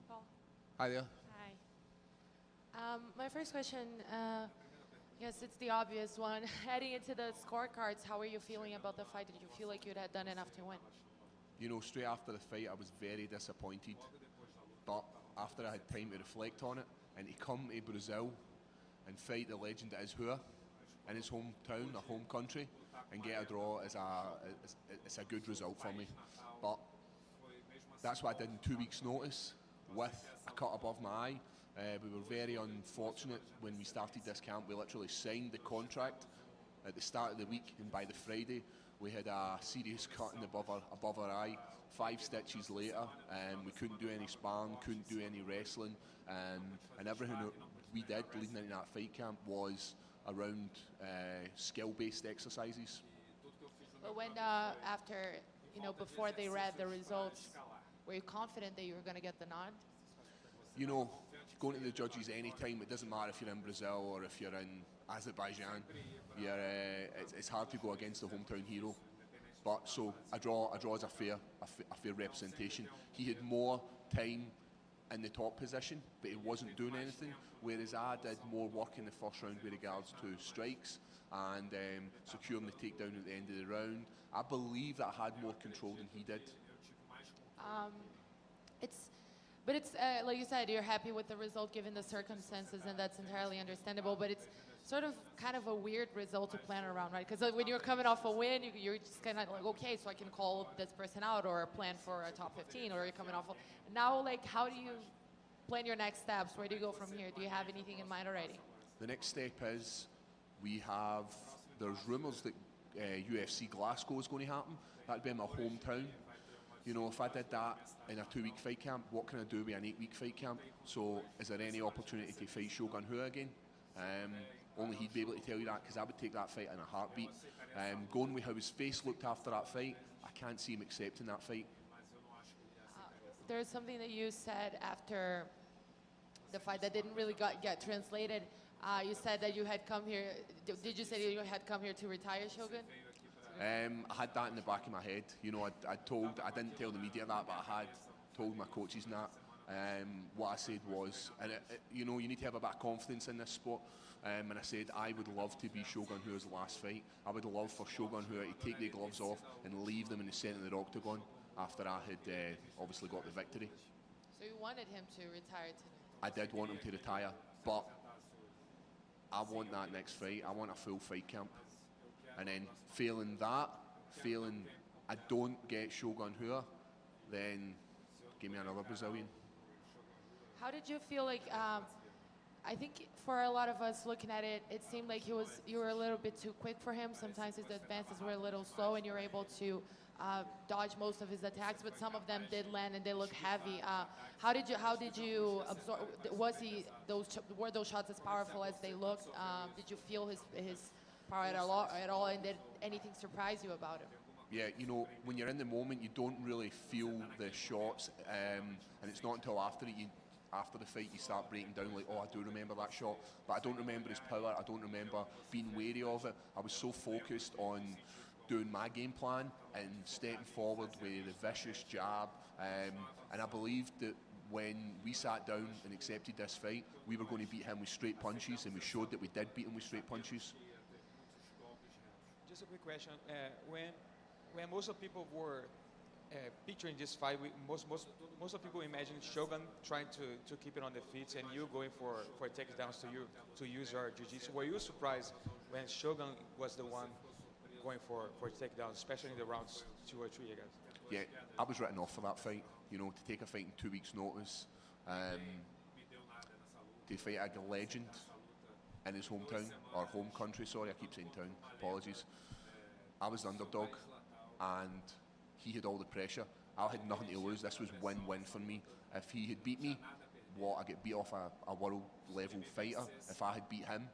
Paul. Hi there. Hi. My first question, yes, it's the obvious one. Heading into the scorecards, how are you feeling about the fight? Did you feel like you had done enough to win? You know, straight after the fight, I was very disappointed. But after I had time to reflect on it and to come to Brazil and fight the legend that is Hua in his hometown, or home country, and get a draw it's a good result for me. But that's what I did in 2 weeks' notice with a cut above my eye. We were very unfortunate when we started this camp. We literally signed the contract at the start of the week, and by the Friday we had a serious cut in above our eye. 5 stitches later, we couldn't do any sparring, couldn't do any wrestling, and everything that we did leading into that fight camp was around skill-based exercises. But when after, before they read the results, were you confident that you were going to get the nod? You know, going to the judges any time, it doesn't matter if you're in Brazil or if you're in Azerbaijan, it's hard to go against the hometown hero. But so a draw is a fair representation. He had more time in the top position, but he wasn't doing anything, whereas I did more work in the first round with regards to strikes and securing the takedown at the end of the round. I believe that I had more control than he did. But it's like you said, you're happy with the result given the circumstances, and that's entirely understandable. But it's sort of kind of a weird result to plan around, right? Because when you're coming off a win, you're just kind of like, okay, so I can call this person out or plan for a top 15, or you're coming off. Now, like, how do you plan your next steps? Where do you go from here? Do you have anything in mind already? The next step is there's rumours that UFC Glasgow is going to happen. That'd be in my hometown. You know, if I did that in a 2-week fight camp, what can I do with an 8-week fight camp? So is there any opportunity to fight Shogun Hua again? Only he'd be able to tell you that, because I would take that fight in a heartbeat. Going with how his face looked after that fight, I can't see him accepting that fight. There's something that you said after the fight that didn't really get translated. You said that you had come here. Did you say that you had come here to retire, Shogun? I had that in the back of my head. You know, I didn't tell the media that, but I had told my coaches that. What I said was, and you know, you need to have a bit of confidence in this sport. And I said I would love to be Shogun Hua's last fight. I would love for Shogun Hua to take the gloves off and leave them in the centre of the octagon after I had obviously got the victory. So you wanted him to retire tonight? I did want him to retire, but I want that next fight. I want a full fight camp. And then failing I don't get Shogun Hua, then give me another Brazilian. How did you feel like, I think for a lot of us looking at it, it seemed like you were a little bit too quick for him. Sometimes his advances were a little slow and you were able to dodge most of his attacks, but some of them did land and they look heavy. How did you absorb, were those shots as powerful as they looked? Did you feel his power at all, and did anything surprise you about him? Yeah, you know, when you're in the moment, you don't really feel the shots, and it's not until after the fight you start breaking down like, oh, I do remember that shot, but I don't remember his power, I don't remember being wary of it. I was so focused on doing my game plan and stepping forward with a vicious jab, and I believed that when we sat down and accepted this fight, we were going to beat him with straight punches, and we showed that we did beat him with straight punches. Just a quick question. When most of people were picturing this fight, most of people imagine Shogun trying to keep it on the feet and you going for takedowns to use your jiu-jitsu. Were you surprised when Shogun was the one going for takedowns, especially in the rounds 2 or 3, I guess? Yeah, I was written off for that fight. You know, to take a fight in 2 weeks' notice, to fight a legend in his hometown, or home country, sorry, I keep saying town, apologies. I was the underdog, and he had all the pressure. I had nothing to lose. This was win-win for me. If he had beat me, I get beat off a world-level fighter. If I had beat him,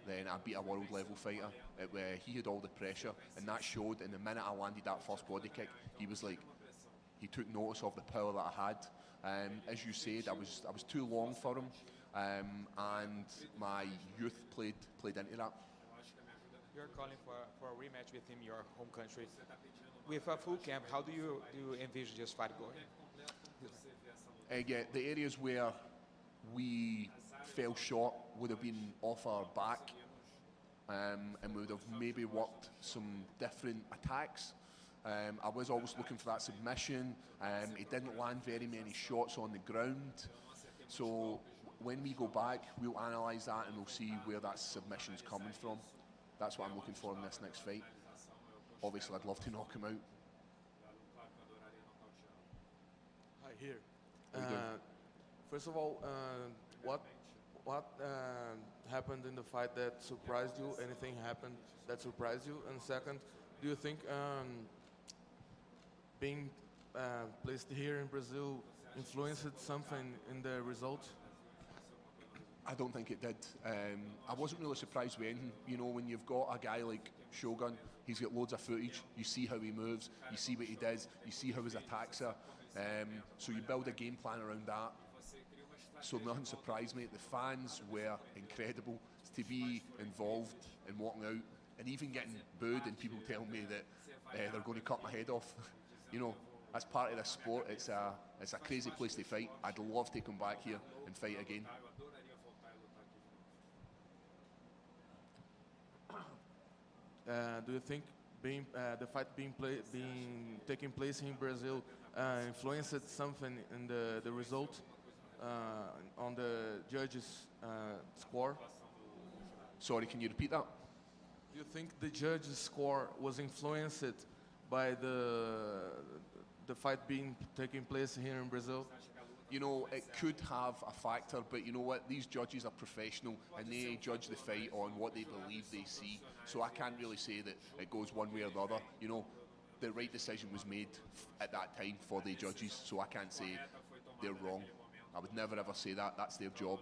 then I beat a world-level fighter. He had all the pressure, and that showed. And the minute I landed that first body kick, he was like, he took notice of the power that I had. As you said, I was too long for him. And my youth played into that. You're calling for a rematch with him in your home country. With a full camp, how do you envision this fight going? Yeah, the areas where we fell short would have been off our back, and we would have maybe worked some different attacks. I was always looking for that submission. He didn't land very many shots on the ground. So when we go back, we'll analyse that and we'll see where that submission's coming from. That's what I'm looking for in this next fight. Obviously, I'd love to knock him out. Hi, here. How you doing? First of all, what happened in the fight that surprised you? Anything happened that surprised you? And second, do you think being placed here in Brazil influenced something in the result? I don't think it did. I wasn't really surprised with anything. You know, when you've got a guy like Shogun, he's got loads of footage. You see how he moves, you see what he does, you see how his attacks are. So you build a game plan around that. So nothing surprised me. The fans were incredible. To be involved in walking out and even getting booed and people telling me that they're going to cut my head off. You know, that's part of the sport. It's a crazy place to fight. I'd love to come back here and fight again. Do you think the fight taking place in Brazil influenced something in the result on the judges' score? Sorry, can you repeat that? Do you think the judges' score was influenced by the fight taking place here in Brazil? You know, it could have a factor, but you know what? These judges are professional and they judge the fight on what they believe they see. So I can't really say that it goes one way or the other. You know, the right decision was made at that time for the judges, so I can't say they're wrong. I would never ever say that. That's their job.